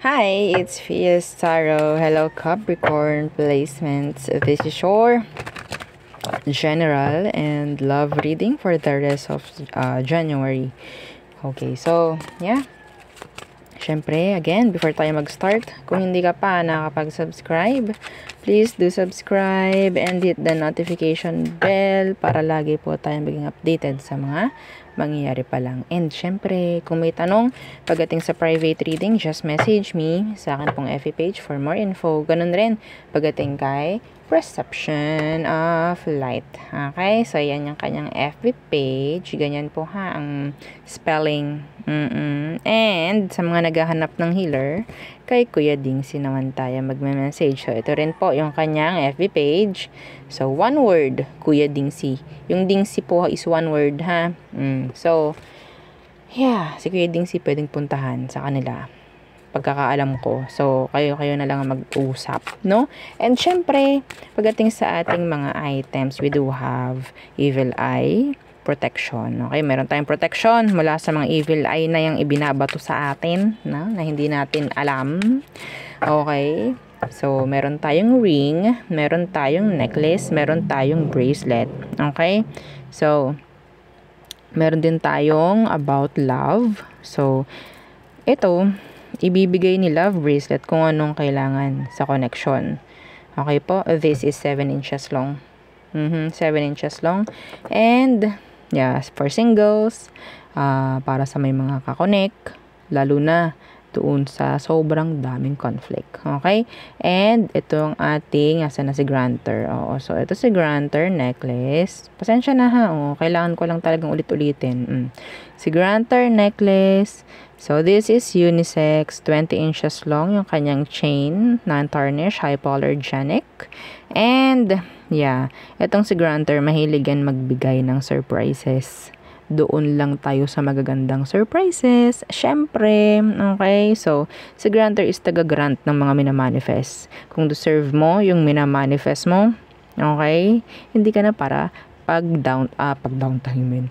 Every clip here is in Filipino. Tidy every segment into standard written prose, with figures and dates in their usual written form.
Hi, it's Fias Taro. Hello, Capricorn placements. This is your general and love reading for the rest of January. Okay, so, yeah. Syempre, again, before tayo mag-start, kung hindi ka pa nakapag-subscribe, please do subscribe and hit the notification bell para lagi po tayo maging updated sa mga mangyayari pa lang. And syempre, kung may tanong pagdating sa private reading, just message me sa akin pong FB page for more info. Ganun rin pagdating kay Perception of Light. Okay? So, yan yung kanyang FB page. Ganyan po ha, ang spelling. And, sa mga naghahanap ng healer, kay Kuya Dingsi naman tayo magme-message. So, ito rin po yung kanyang FB page. So, one word, Kuya Dingsi. Yung Dingsi po is one word ha. So, yeah, si Kuya Dingsi pwedeng puntahan sa kanila. Pagkakaalam ko. So, kayo na lang mag-usap, no? And syempre, pagdating sa ating mga items, we do have Evil Eye Protection. Okay, meron tayong protection mula sa mga evil eye na yung ibinabato sa atin, no? Na hindi natin alam. Okay? So, meron tayong ring, meron tayong necklace, meron tayong bracelet. Okay? So, meron din tayong about love. So, ito, ibibigay ni love bracelet kung anong kailangan sa connection. Okay po, this is 7 inches long. 7 inches long. And, yeah, for singles, para sa may mga kakonek, lalo na doon sa sobrang daming conflict. Okay? And, ito ang ating, asa na si Granter. Oo, so, ito si Granter necklace. Pasensya na ha. Kailangan ko lang talagang ulit-ulitin. Si Granter necklace. So, this is unisex, 20 inches long, yung kanyang chain, non-tarnish, hypoallergenic. And, yeah, itong si Granter, mahilig yan magbigay ng surprises. Doon lang tayo sa magagandang surprises. Syempre, okay? So, si Granter is taga-grant ng mga minamanifest. Kung deserve mo yung minamanifest mo, okay? Hindi ka na para paghintayin.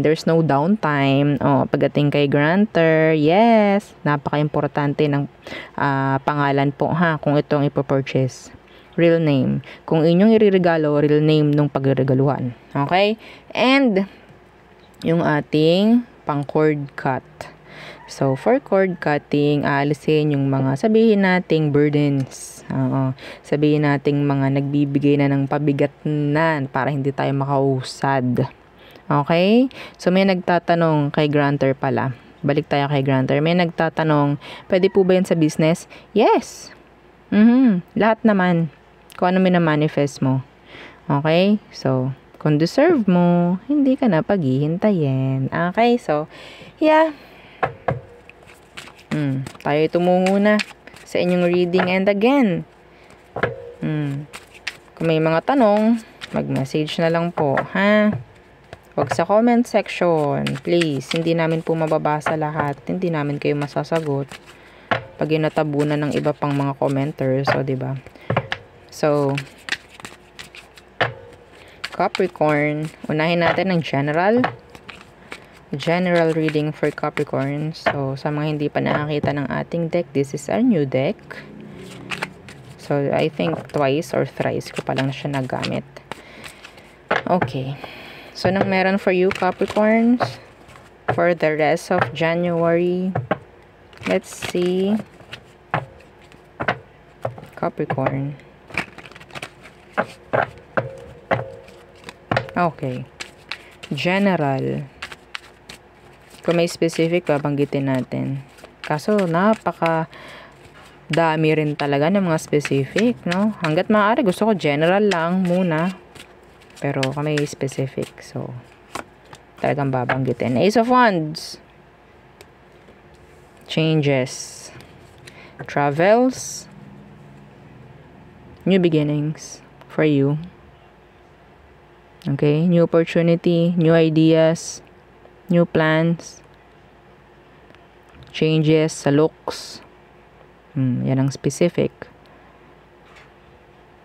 There's no downtime. Pagdating kay Granter, yes, napaka-importante ng pangalan po ha, kung itong ipopurchase. Real name. Kung inyong iririgalo, real name nung pagregaluhan. Okay? And, yung ating pang cord cut. So, for cord cutting, aalisin yung mga sabihin nating burdens. Sabihin nating mga nagbibigay na ng pabigat na para hindi tayo makausad. Okay? So, may nagtatanong kay Granter pala. Balik tayo kay Granter. May nagtatanong, pwede po ba yan sa business? Yes. Lahat naman. Kung ano minamanifest mo. Okay? So, kung deserve mo, hindi ka na paghihintayin. Okay? So, yeah. Tayo tumungo na sa inyong reading. And again, kung may mga tanong, mag-message na lang po, ha? Huwag sa comment section. Please, hindi namin po mababasa lahat. Hindi namin kayo masasagot. Pag inatabunan ng iba pang mga commenters, so, diba? So, Capricorn, unahin natin ng general reading for Capricorn. So, sa mga hindi pa nakakita ng ating deck, this is our new deck. So, I think twice or thrice ko pa lang siya nagamit. Okay. So, nang meron for you, Capricorns, for the rest of January, let's see. Capricorn. Okay. General. Kung may specific, babanggitin natin. Kaso, napaka dami rin talaga ng mga specific, no? Hanggat maaari, gusto ko general lang muna. Pero, kung may specific, so, talagang babanggitin. Ace of Wands. Changes. Travels. New beginnings for you. Okay? New opportunity, new ideas, new plans, changes sa looks. Yan ang specific.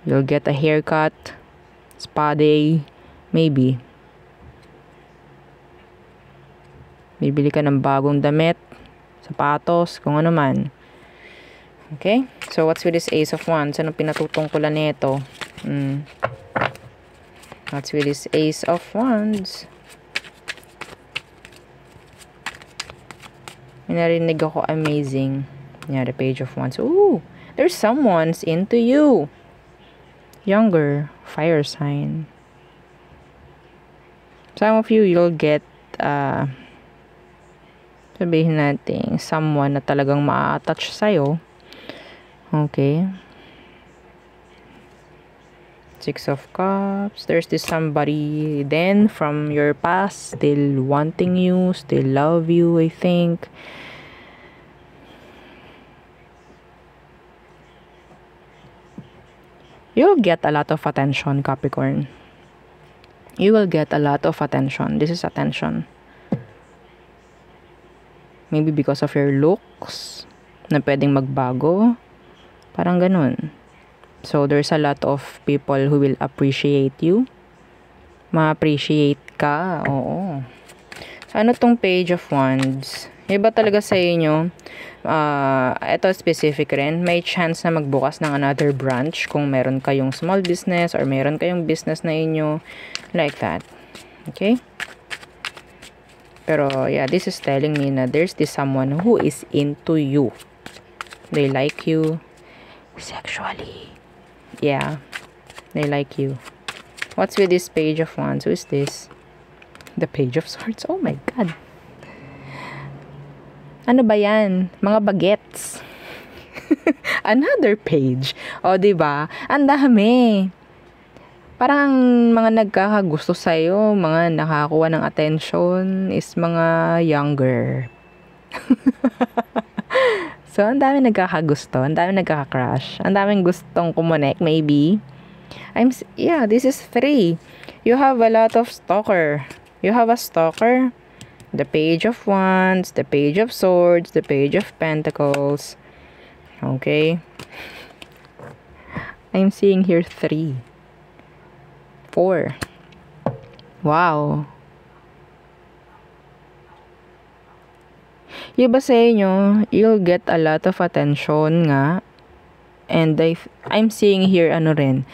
You'll get a haircut, spa day, maybe. Bibili ka ng bagong damit, sapatos, kung ano man. Okay? So, what's with this Ace of Wands? Anong pinatutungkulan nito? What's with this Ace of Wands? May narinig ako amazing. Yeah, the Page of Wands. Ooh! There's someone's into you. Younger. Fire sign. Some of you, you'll get sabihin natin, someone na talagang ma-attach sa'yo. Okay. Six of Cups. There's this somebody then from your past still wanting you, still love you, I think. You'll get a lot of attention, Capricorn. You will get a lot of attention. This is attention. Maybe because of your looks na pwedeng magbago. Parang ganun. So, there's a lot of people who will appreciate you. Ma-appreciate ka. Oo. So, ano tong Page of Wands? Iba talaga sa inyo. Ito specific rin. May chance na magbukas ng another branch kung meron kayong small business or meron kayong business na inyo. Like that. Okay? Pero, yeah, this is telling me na there's this someone who is into you. They like you sexually. Yeah. They like you. What's with this Page of Wands? Who is this? The Page of Swords. Oh my God. Ano ba yan? Mga bagets. Another page. O, diba? Ang dami. Parang mga nagkakagusto sa'yo, mga nakakuha ng attention is mga younger. So, ang dami nagkakagusto, ang dami nagkaka-crush, ang daming gustong kumonek, maybe. Yeah, this is 3. You have a lot of stalker. You have a stalker. The Page of Wands, the Page of Swords, the Page of Pentacles. Okay. I'm seeing here 3. 4. Wow. Yung ba sa inyo, you'll get a lot of attention nga. And I'm seeing here, ano rin,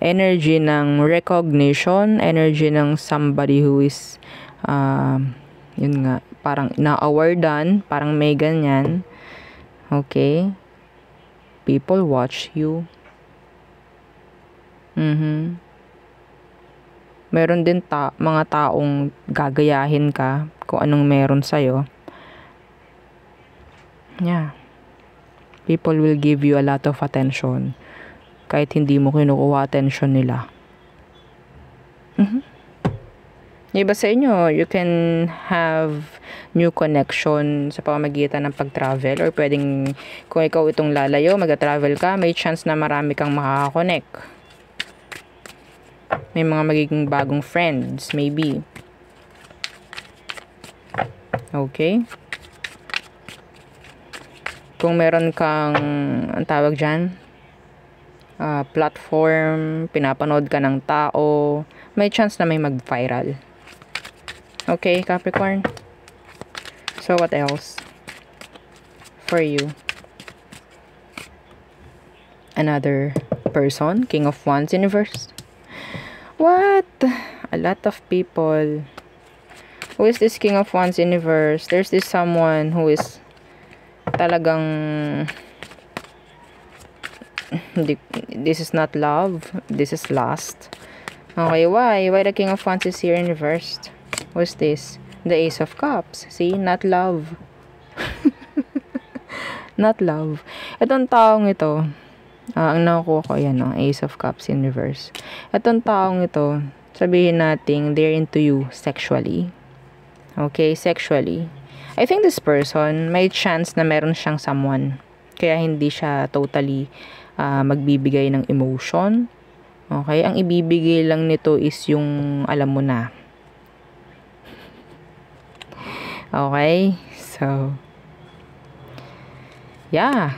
energy ng recognition, energy ng somebody who is, yun nga, parang na-awardan, parang may ganyan. Okay. People watch you. Meron din mga taong gagayahin ka kung anong meron sa'yo. Yeah. People will give you a lot of attention kahit hindi mo kinukuha attention nila. Iba sa inyo, you can have new connection sa pamamagitan ng pag-travel or pwedeng kung ikaw itong lalayo, mag-travel ka, may chance na marami kang makaka-connect. May mga magiging bagong friends, maybe. Okay? Kung meron kang, ang tawag dyan, platform, pinapanood ka ng tao, may chance na may mag-viral. Okay, Capricorn? So, what else? For you. Another person, King of Wands universe. What? A lot of people. Who is this King of Wands universe? There's this someone who is talagang this is not love, this is lust. Okay, why the King of Wands is here in reversed? What's this? The Ace of Cups. See, not love. Not love. Itong taong ito, ang nakukuha ko yan, Ace of Cups in reverse. Itong taong ito, sabihin natin they're into you sexually. Okay, sexually. I think this person, may chance na meron siyang someone. Kaya hindi siya totally magbibigay ng emotion. Okay? Ang ibibigay lang nito is yung alam mo na. Okay? So, yeah.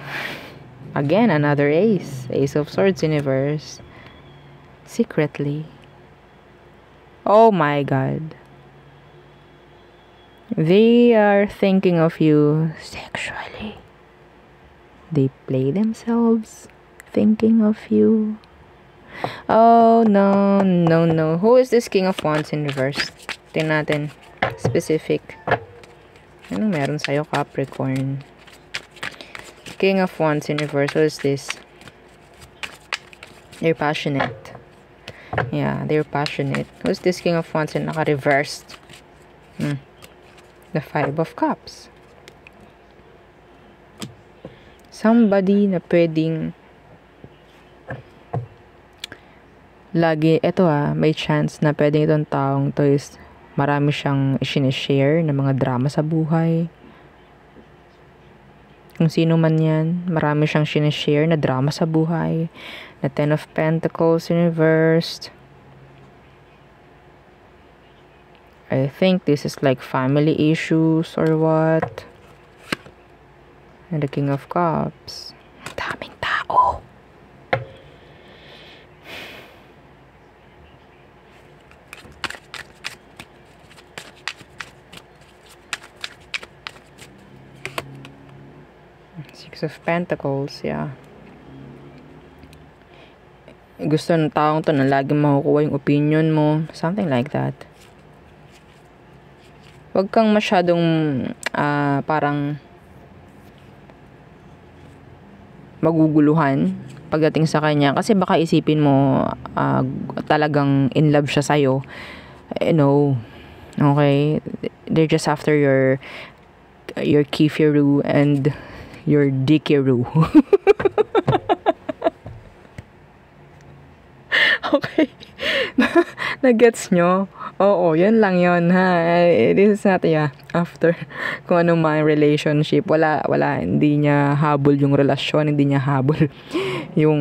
Again, another ace. Ace of Swords universe. Secretly. Oh my God. They are thinking of you sexually. They play themselves thinking of you. Oh, no, no, no. Who is this King of Wands in reverse? Tingnan natin. Specific. Anong meron sa'yo, Capricorn? King of Wands in reverse. What is this? They're passionate. Yeah, they're passionate. Who's this King of Wands and naka-reversed? The Five of Cups. Somebody na pwedeng lagi, may chance na pwedeng itong taong to is marami siyang sinishare na mga drama sa buhay. Kung sino man yan, marami siyang sinishare na drama sa buhay. The Ten of Pentacles in reversed. I think this is like family issues or what. And the King of Cups. Daming tao. Six of Pentacles, yeah. Gusto ng taong to na lagi makukuha yung opinion mo. Something like that. Huwag kang masyadong parang maguguluhan pagdating sa kanya. Kasi baka isipin mo talagang in love siya sa'yo. No. Okay? They're just after your kifiru and your dikiru. Okay. Nagets nyo? Oo, yan lang yun, ha. This is not, after kung anong mga relationship. Wala, hindi niya habol yung relasyon, hindi niya habol yung,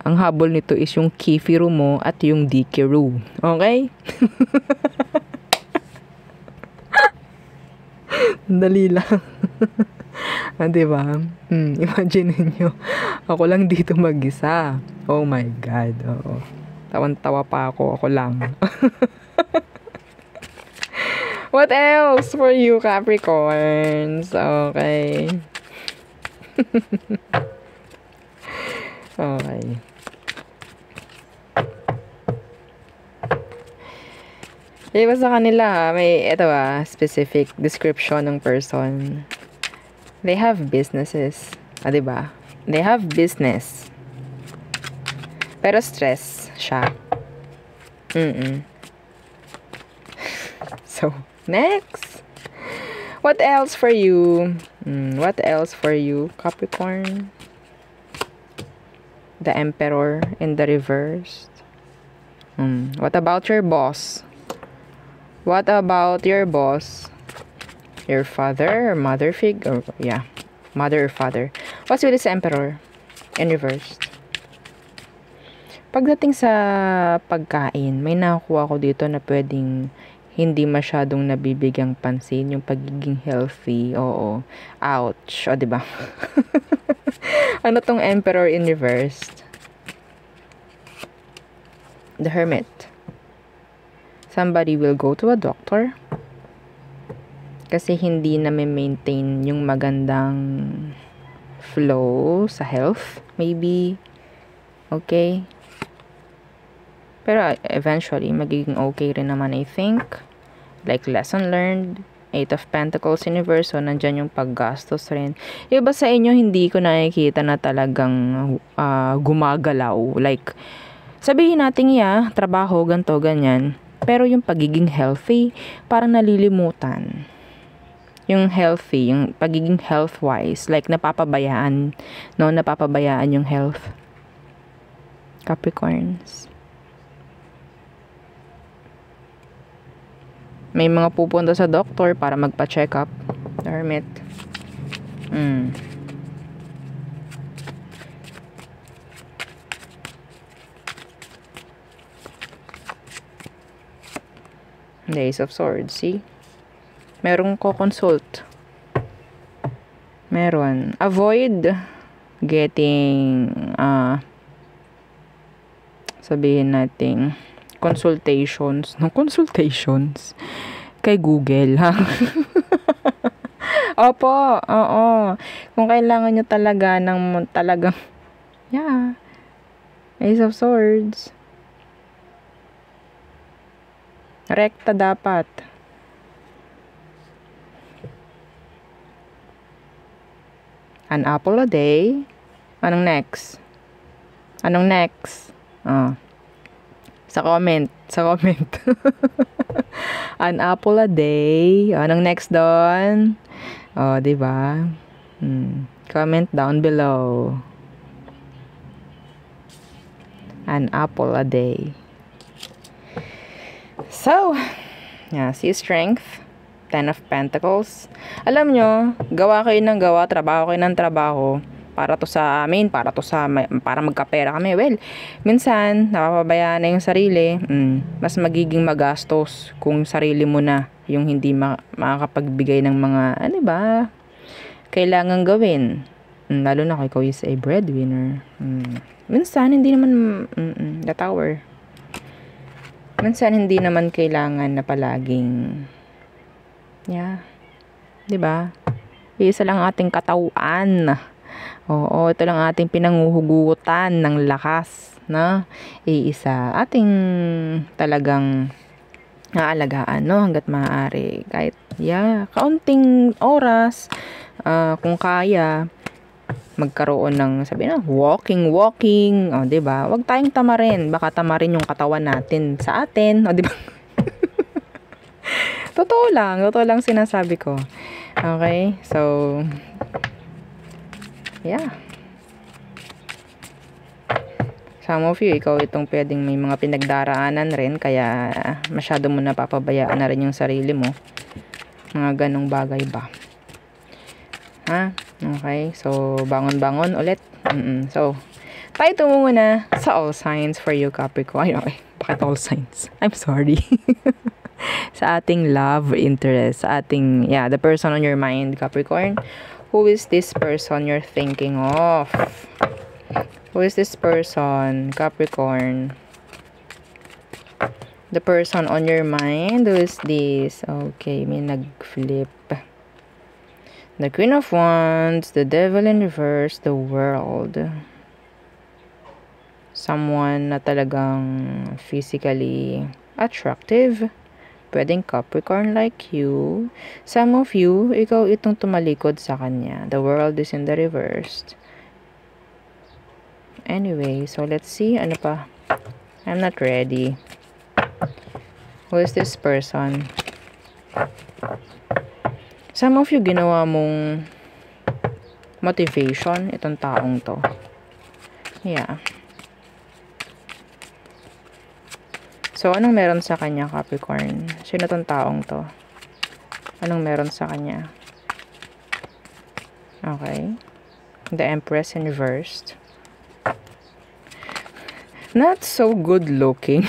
ang habol nito is yung kifiru mo at yung dikiru. Okay? Dali lang. Diba? Imagine niyo, ako lang dito mag-isa. Oh my God. Oo. Tawan-tawa pa ako lang. What else for you, Capricorns? Okay. Okay. Diba sa kanila, may specific description ng person. They have businesses. Diba? They have business. Pero stress siya. So, next. What else for you? What else for you, Capricorn? The Emperor in the reverse. What about your boss? What about your boss? Your father or mother figure? Mother or father. What's with this Emperor in reverse? Pagdating sa pagkain, may nakuha ko dito na pwedeng hindi masyadong nabibigyang pansin yung pagiging healthy. Oo. Ouch. O, diba? Ano tong Emperor in reverse? The Hermit. Somebody will go to a doctor kasi hindi na maintain yung magandang flow sa health. Maybe. Okay. Pero eventually, magiging okay rin naman, I think. Like, lesson learned. Eight of Pentacles in reverse. So, nandyan yung paggastos rin. Iba sa inyo, hindi ko nakikita na talagang gumagalaw. Like, sabihin natin, trabaho, ganto, ganyan. Pero yung pagiging healthy, parang nalilimutan. Yung healthy, yung pagiging health-wise. Like, napapabayaan. No? Napapabayaan yung health. Capricorns. May mga pupunta sa doctor para magpa-check up. The Hermit. The Ace of Swords, see? Merong ko-consult. Meron. Avoid getting, sabihin natin, consultations. No, consultations. Kay Google, ha? Opo, oo. Kung kailangan nyo talaga ng talagang, yeah, Ace of Swords. Rekta dapat. An apple a day. Anong next? Anong next? Sa comment. An apple a day. Anong next doon? Diba? Comment down below. An apple a day. So, yeah, see strength. 10 of Pentacles. Alam nyo, gawa kayo ng gawa, trabaho kayo ng trabaho para to sa amin, para magkapera kami. Well, minsan napapabayaan na yung sarili, mas magiging magastos kung sarili mo na yung hindi makakapagbigay ng mga ba kailangan gawin. Lalo na kung ikaw is a breadwinner. Minsan hindi naman the Tower. Minsan hindi naman kailangan na palaging diba? Isa lang ating katawan. Oo, ito lang ating pinanguhugutan ng lakas, na iisa ating talagang naalagaan, no, hanggat maaari. Kahit kaunting oras, kung kaya magkaroon ng walking, diba? Huwag tayong tamarin, baka tamarin yung katawan natin sa atin, diba? Totoo lang sinasabi ko. Okay, so some of you, ikaw itong pwedeng may mga pinagdaraanan rin, kaya masyado mo napapabayaan na rin yung sarili mo. Mga ganong bagay ba? Okay, so bangon ulit. So tayo tumungo na sa all signs for you, Capricorn. Okay, bakit all signs? I'm sorry. Sa ating love interest, sa ating, the person on your mind, Capricorn. Who is this person you're thinking of? Who is this person, Capricorn? The person on your mind, who is this? Okay, may nag-flip. The Queen of Wands, the Devil in reverse, the World. Someone na talagang physically attractive. Pwedeng Capricorn like you. Some of you, ikaw itong tumalikod sa kanya. The World is in the reversed. Anyway, so let's see. Ano pa? I'm not ready. Who is this person? Some of you, ginawa mong motivation itong taong to. So, anong meron sa kanya, Capricorn? Sino tong taong to? Anong meron sa kanya? Okay. The Empress in reversed. Not so good looking.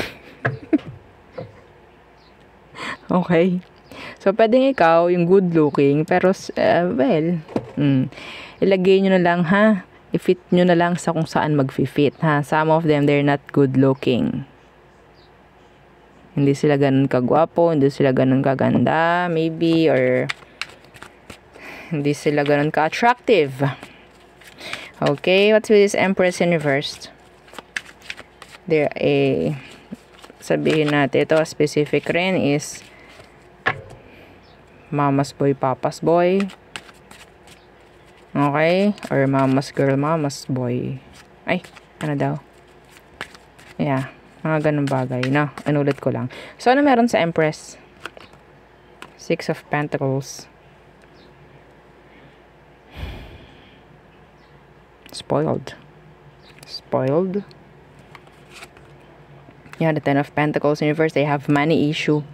Okay. So, pwedeng ikaw yung good looking, pero, ilagay nyo na lang, i-fit nyo na lang sa kung saan mag-fit, Some of them, they're not good looking. Hindi sila ganun kagwapo, hindi sila ganun kaganda, maybe, or hindi sila ganun ka-attractive. Okay, what's with this Empress in reversed? Sabihin natin, ito specific rin is mama's boy, papa's boy. Okay, or mama's girl, mama's boy. Ay, ano daw? Mga ganun bagay, no? Anulit ko lang. So, ano meron sa Empress? 6 of Pentacles. Spoiled. The 10 of Pentacles in reverse, they have money issue.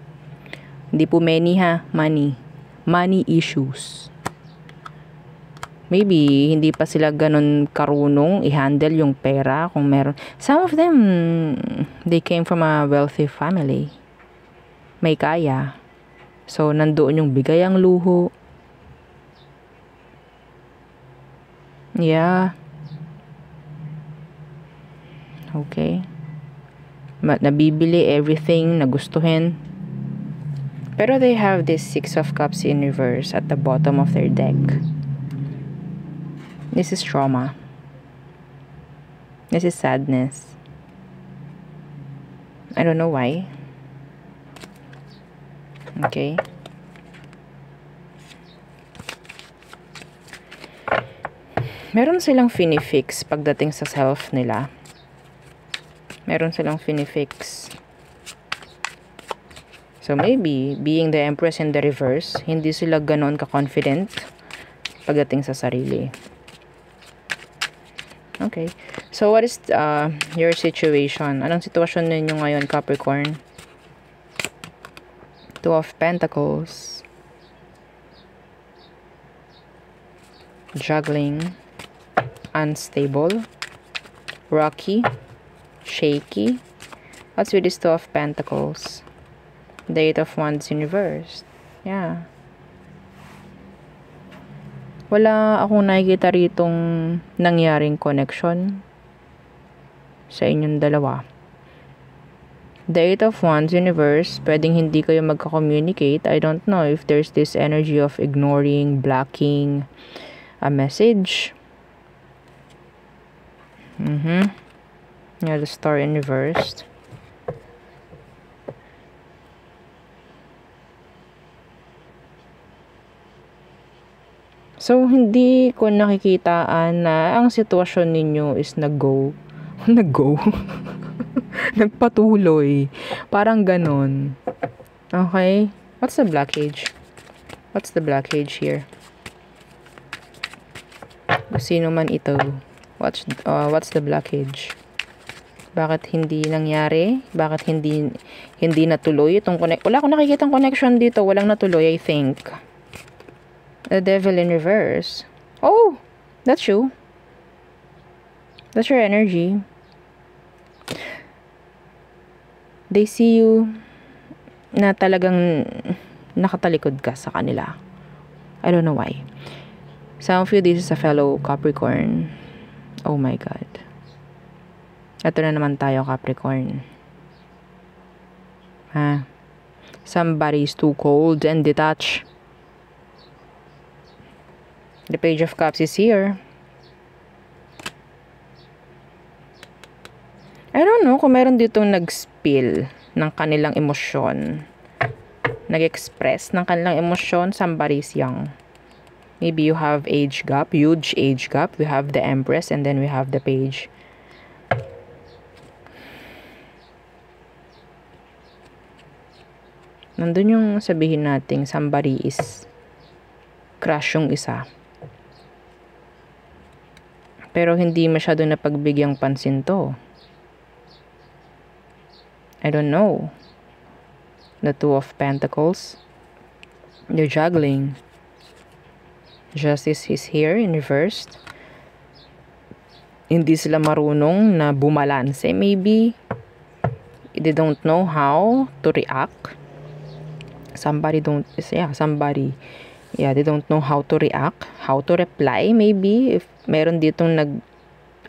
Hindi po many, money. Money issues. Maybe, hindi pa sila ganun karunong i-handle yung pera kung meron. Some of them, they came from a wealthy family. May kaya. So, nandoon yung bigay ang luho. Okay. Nabibili everything, nagustuhin. Pero they have this 6 of Cups in reverse at the bottom of their deck. This is trauma. This is sadness. I don't know why. Okay. Meron silang finifix pagdating sa self nila. Meron silang finifix. So maybe, being the Empress in the reverse, hindi sila ganon ka-confident pagdating sa sarili. Okay. So what is your situation? Anong sitwasyon ninyo ngayon, Capricorn? Two of Pentacles. Juggling. Unstable. Rocky. Shaky. What's with this Two of Pentacles? The Eight of Wands in reverse. Yeah. Wala akong nakikita ritong nangyaring connection sa inyong dalawa. The Eight of Wands universe, pwedeng hindi kayo magka-communicate. I don't know if there's this energy of ignoring, blocking a message. Yeah, the Star in reverse. So, hindi ko nakikitaan na ang sitwasyon ninyo is nag-go. Nag-go? Nagpatuloy. Parang ganon. Okay? What's the blockage? What's the blockage here? Sino man ito? What's the blockage? Bakit hindi nangyari? Bakit hindi natuloy itong connect? Wala akong nakikitang connection dito. Walang natuloy, I think. The Devil in reverse. Oh, that's you. That's your energy. They see you na talagang nakatalikod ka sa kanila. I don't know why. Some of you, this is a fellow Capricorn. Oh my God. Ito na naman tayo, Capricorn. Somebody is too cold and detached. The Page of Cups is here. I don't know kung meron ditong nag-spill ng kanilang emosyon. Nag-express ng kanilang emosyon. Somebody's young. Maybe you have age gap, huge age gap. We have the Empress and then we have the Page. Nandun yung sabihin nating somebody is crush yung isa. Pero hindi masyado na pagbigyang pansin to. I don't know. The Two of Pentacles. They're juggling. Justice is here in reverse. Hindi sila marunong na bumalanse. Maybe they don't know how to react. They don't know how to react, how to reply. Maybe if meron ditong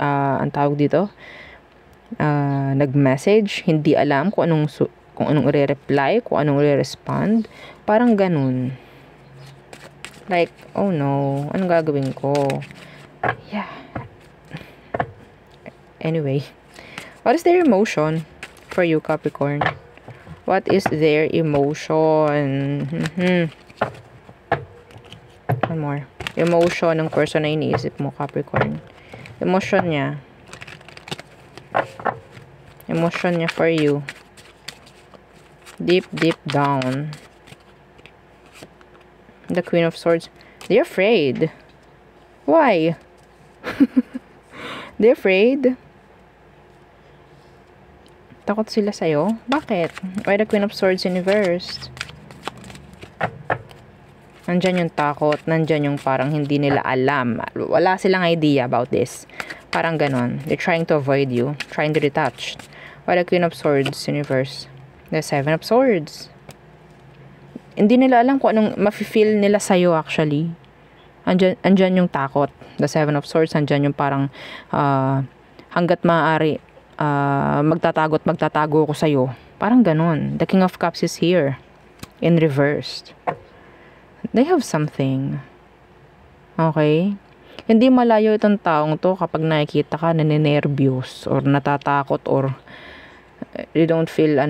ang tawag dito, nag-message, hindi alam kung anong i-reply, kung anong i-respond. Parang ganun. Like, oh no, anong gagawin ko? Yeah. Anyway, what is their emotion for you, Capricorn? What is their emotion? One more. Emotion ng person na iniisip mo, Capricorn. Emotion niya. Emotion niya for you. Deep, deep down. The Queen of Swords. They're afraid. Why? They're afraid. Takot sila sa'yo? Bakit? Why the Queen of Swords in reverse? Nandyan yung takot. Nandyan yung parang hindi nila alam. Wala silang idea about this. Parang ganon. They're trying to avoid you. Trying to detach. Why the Queen of Swords in reverse? The Seven of Swords. Hindi nila alam kung anong mafe-feel nila sa'yo actually. Andyan yung takot. The Seven of Swords. Andyan yung parang hanggat maaari magtatago ako sa'yo. Parang ganon. The King of Cups is here. In reversed. They have something. Okay? Hindi malayo itong taong to kapag nakikita ka naninervyos or natatakot or you don't feel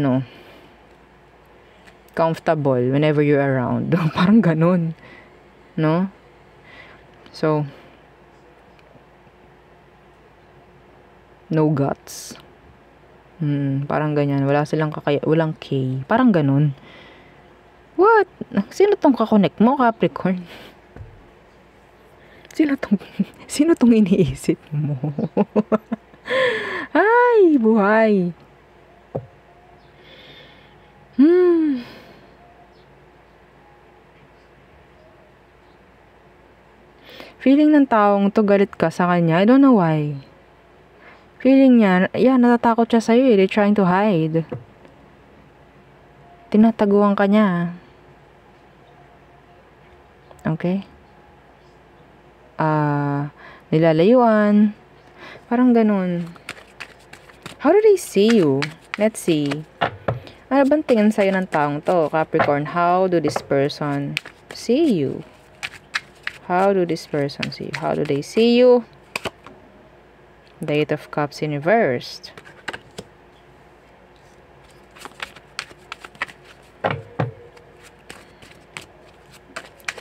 comfortable whenever you're around. Parang ganun, no? So, no guts. Parang ganyan. Walang K. Parang ganun. What? Sino tong kakonect mo, Capricorn? Sino tong iniisip mo? Ay, buhay. Feeling ng taong to galit ka sa kanya. I don't know why. Feeling niya, natatakot siya sa'yo eh. They're trying to hide. Tinataguan ka niya. Okay? Nilalayuan. Parang ganun. How do they see you? Let's see. Ano bang tingin sa'yo ng taong to, Capricorn? How do this person see you? How do this person see you? How do they see you? The Eight of Cups in reversed.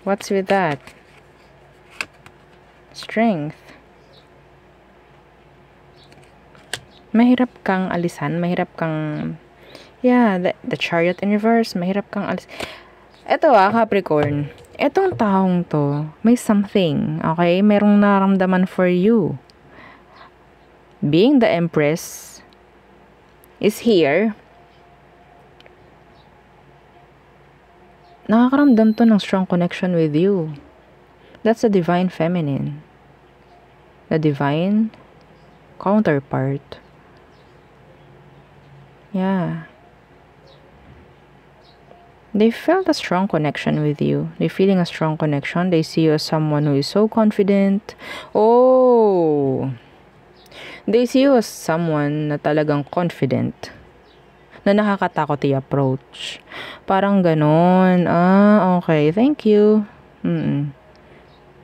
What's with that? Strength. Mahirap kang alisan. Mahirap kang... the Chariot in reverse. Mahirap kang alisan. Ito Capricorn. Etong taong to, may something. Okay? Merong naramdaman for you. Being the Empress is here. Nakakaramdam to ng strong connection with you. That's the Divine Feminine. The Divine counterpart. Yeah. They felt a strong connection with you. They're feeling a strong connection. They see you as someone who is so confident. Oh! They see you as someone na talagang confident. Na nakakatakot i-approach. Parang ganon. Okay. Thank you.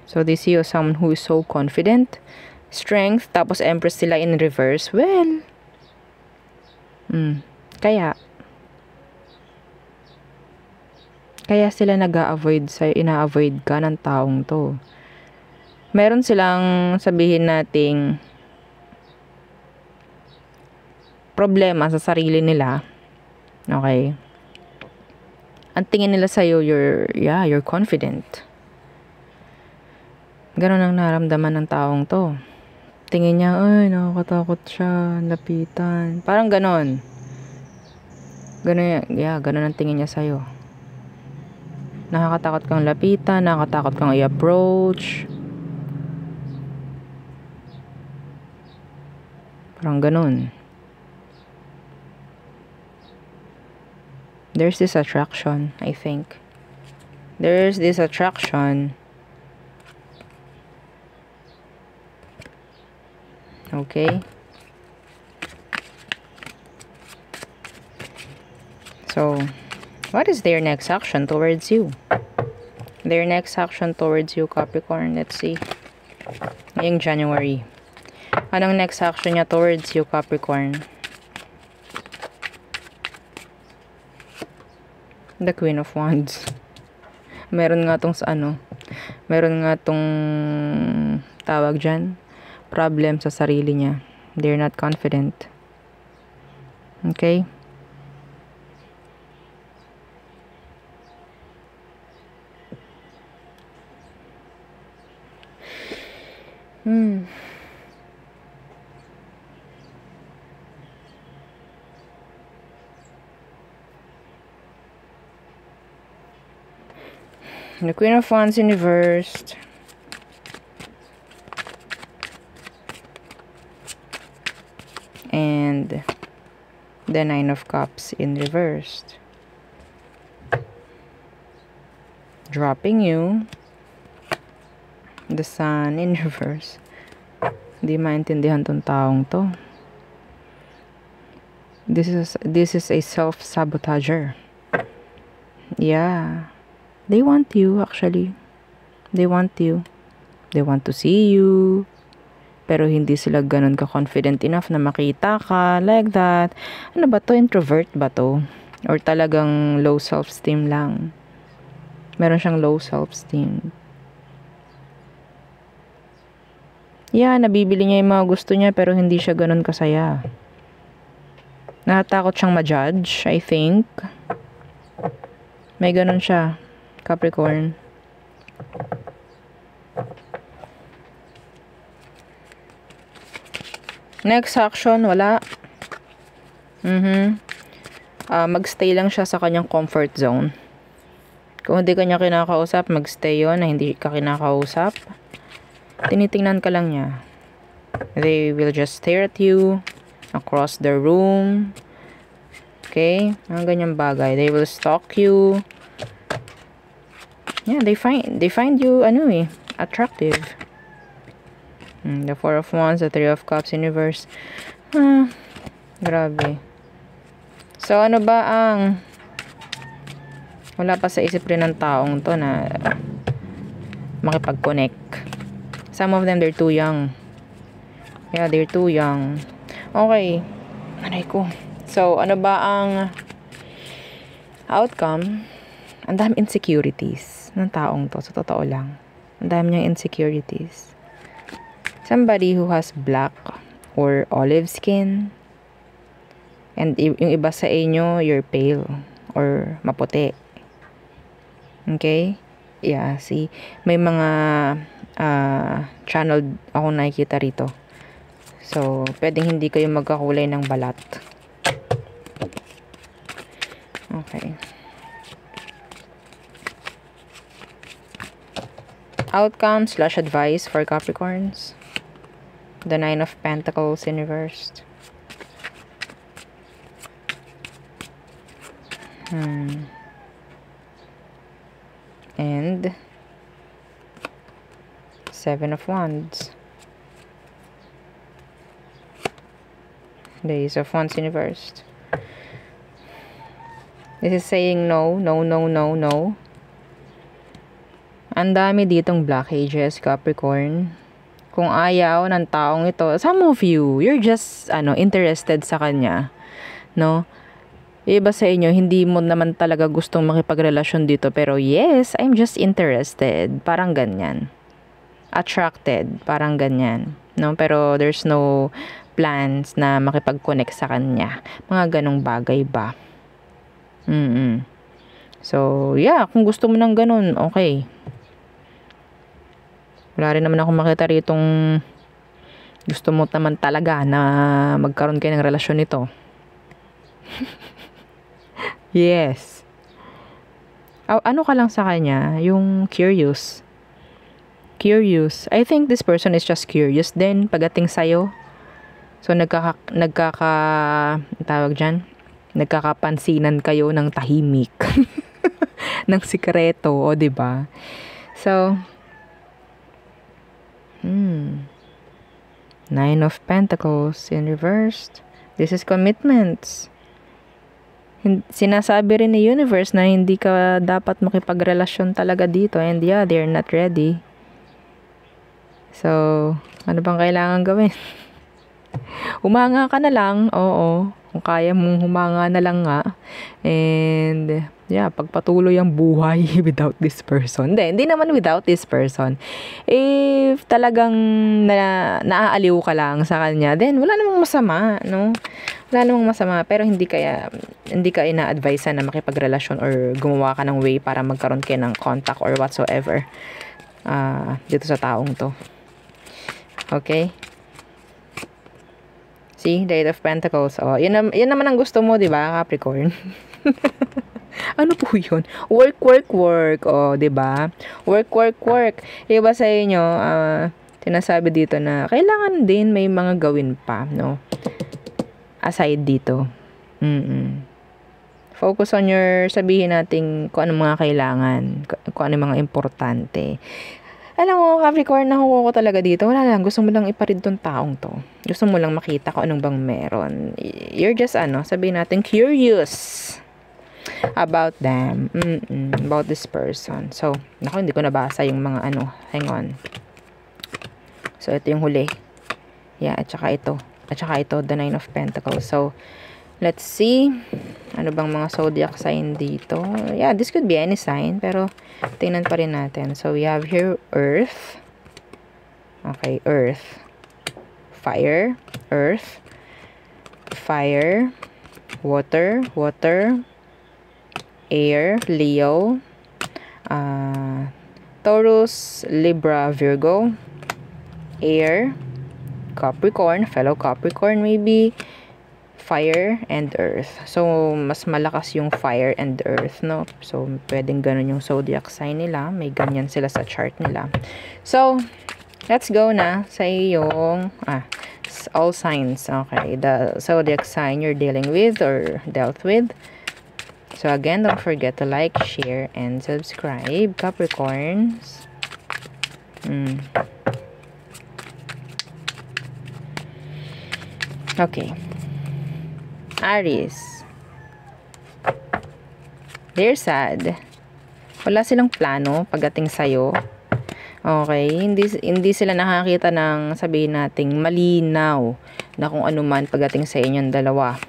So, they see you as someone who is so confident. Strength. Tapos, Empress sila in reverse. Well. Kaya sila ina-avoid ka ng taong to. Meron silang sabihin nating problema sa sarili nila. Okay? Ang tingin nila sa'yo, you're confident. Ganon ang naramdaman ng taong to. Tingin niya, ay, nakakatakot siya, lapitan. Parang ganon. Ganon ang tingin niya sa'yo. Nakakatakot kang lapitan, nakakatakot kang i-approach. Parang ganon. There's this attraction, I think. There's this attraction. Okay? So, what is their next action towards you? Their next action towards you, Capricorn. Let's see. Ngayong January. Anong next action niya towards you, Capricorn? The Queen of Wands. Meron nga tong meron nga tong tawag dyan. Problem sa sarili niya. They're not confident. Okay? The Queen of Wands in reversed. And the Nine of Cups in reversed. Dropping you. The Sun in reverse. Hindi maintindihan tong taong to. This is a self-sabotager. Yeah. They want you, actually. They want you. They want to see you. Pero hindi sila ganun ka-confident enough na makita ka. Like that. Ano ba to? Introvert ba to? Or talagang low self-esteem lang? Meron siyang low self-esteem. Yeah, nabibili niya yung mga gusto niya pero hindi siya ganun kasaya. Natatakot siyang ma-judge, I think. May ganun siya, Capricorn. Next action, wala. Magstay lang siya sa kanyang comfort zone. Kung hindi kanya kinakausap, magstay yun na hindi ka kinakausap. Tinitingnan ka lang niya. They will just stare at you across the room. Okay? Mga ganyang bagay. They will stalk you. Yeah, they find you attractive. The Four of Wands, the Three of Cups, Universe. Grabe. So ano ba ang wala pa sa isip rin ng taong to na makipag-connect. Some of them, they're too young. Yeah, they're too young. Okay. Aray ko. So, ano ba ang outcome? Ang dami insecurities ng taong to. Sa totoo lang. Ang dami niyang insecurities. Somebody who has black or olive skin. And yung iba sa inyo, you're pale or maputi. Okay? Yeah, see? May mga channel ako nakikita rito. So, pwedeng hindi kayo magkakulay ng balat. Okay. Outcome / advice for Capricorns. The Nine of Pentacles in reversed. And Seven of Wands. The Ace of Wands in reversed. This is saying no, no, no, no, no. Ang dami ditong blockages, Capricorn. Kung ayaw ng taong ito, some of you, you're just interested sa kanya, no? Iba sa inyo, hindi mo naman talaga gustong makipagrelasyon dito, pero yes, I'm just interested. Parang ganyan. Attracted, parang ganyan, no? Pero there's no plans na makipag-connect sa kanya. Mga ganong bagay ba? So, yeah, kung gusto mo ng ganun, okay. Wala rin naman akong makita ritong gusto mo naman talaga na magkaroon kayo ng relasyon nito. Yes. Ano ka lang sa kanya? Yung curious. Curious. I think this person is just curious din pagdating sa'yo. So, nagkakapansinan kayo ng tahimik. Ng sikreto, o diba? So, Nine of Pentacles in reversed. This is commitments. Sinasabi rin ni Universe na hindi ka dapat makipagrelasyon talaga dito. And yeah, they're not ready. So, ano bang kailangan gawin? Humanga ka na lang. Oo. Kung kaya mong humanga na lang nga. And, yeah, pagpatuloy ang buhay without this person. Hindi naman without this person. If talagang naaaliw ka lang sa kanya, then wala namang masama, no? Wala namang masama. Pero hindi ka ina-advise na makipagrelasyon or gumawa ka ng way para magkaroon kayo ng contact or whatsoever dito sa taong to. Okay? See, the Eight of Pentacles. Oh, yun naman ang gusto mo, di ba, Capricorn? Ano po yun? Work. Oh, di ba? Work. Iba sa inyo, sinasabi dito na kailangan din may mga gawin pa, no? Aside dito. Focus on sabihin natin kung ano mga kailangan, kung ano mga importante. Alam mo, Capricorn, nakuha ko talaga dito. Wala lang. Gusto mo lang iparid tong taong to. Gusto mo lang makita kung anong bang meron. You're just, sabihin natin, curious about them. About this person. So, naku, hindi ko nabasa yung mga hang on. So, ito yung huli. Yeah, at saka ito. At saka ito, the Nine of Pentacles. So, let's see. Ano bang mga zodiac sign dito? Yeah, this could be any sign. Pero, tingnan pa rin natin. So, we have here Earth. Okay, Earth. Fire. Earth. Fire. Water. Water. Air. Leo. Taurus. Libra. Virgo. Air. Capricorn, fellow Capricorn maybe, fire and earth. So, mas malakas yung fire and earth, no? So, pwedeng ganun yung zodiac sign nila. May ganyan sila sa chart nila. So, let's go na sa iyong, all signs. Okay, the zodiac sign you're dealing with or dealt with. So, again, don't forget to like, share, and subscribe, Capricorns. Okay. Aries. They're sad. Wala silang plano pagdating sa'yo. Okay. Hindi sila nakakita ng sabihin nating malinaw na kung ano man pagdating sa inyong dalawa.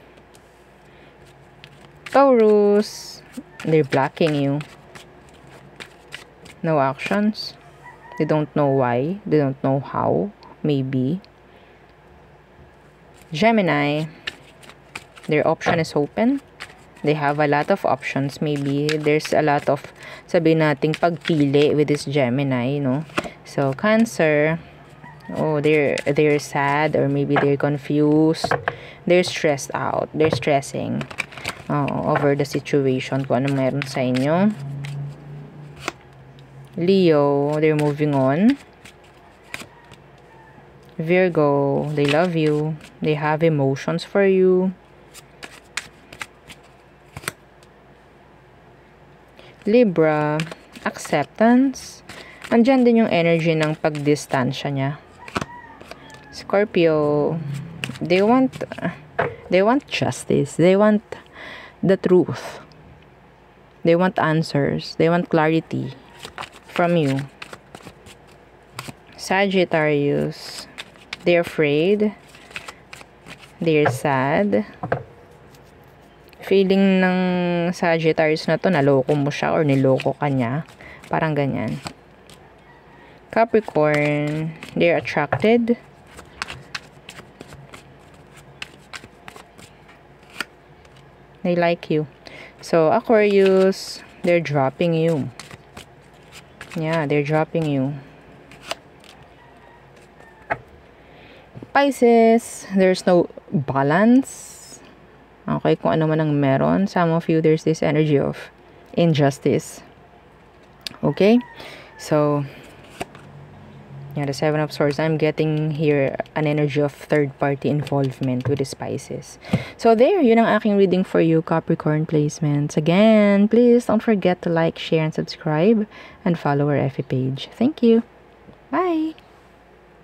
Taurus. They're blocking you. No actions. They don't know why. They don't know how. Maybe. Gemini, their option is open. They have a lot of options. Maybe there's a lot of, sabihin nating pagpili with this Gemini, no? So, Cancer, oh, they're sad or maybe they're confused. They're stressed out. They're stressing over the situation kung ano meron sa inyo. Leo, they're moving on. Virgo, they love you. They have emotions for you. Libra, acceptance. Andyan din yung energy ng pagdistansya niya. Scorpio, they want justice. They want the truth. They want answers. They want clarity from you. Sagittarius, they're afraid. They're sad. Feeling ng Sagittarius na to, naloko mo siya or niloko ka niya. Parang ganyan. Capricorn, they're attracted. They like you. So, Aquarius, they're dropping you. Yeah, they're dropping you. Pisces, there's no balance. Okay, kung ano man ang meron. Some of you, there's this energy of injustice. Okay? So, yeah, the Seven of Swords. I'm getting here an energy of third-party involvement with the Pisces. So, there, yun ang aking reading for you, Capricorn placements. Again, please don't forget to like, share, and subscribe, and follow our FB page. Thank you. Bye!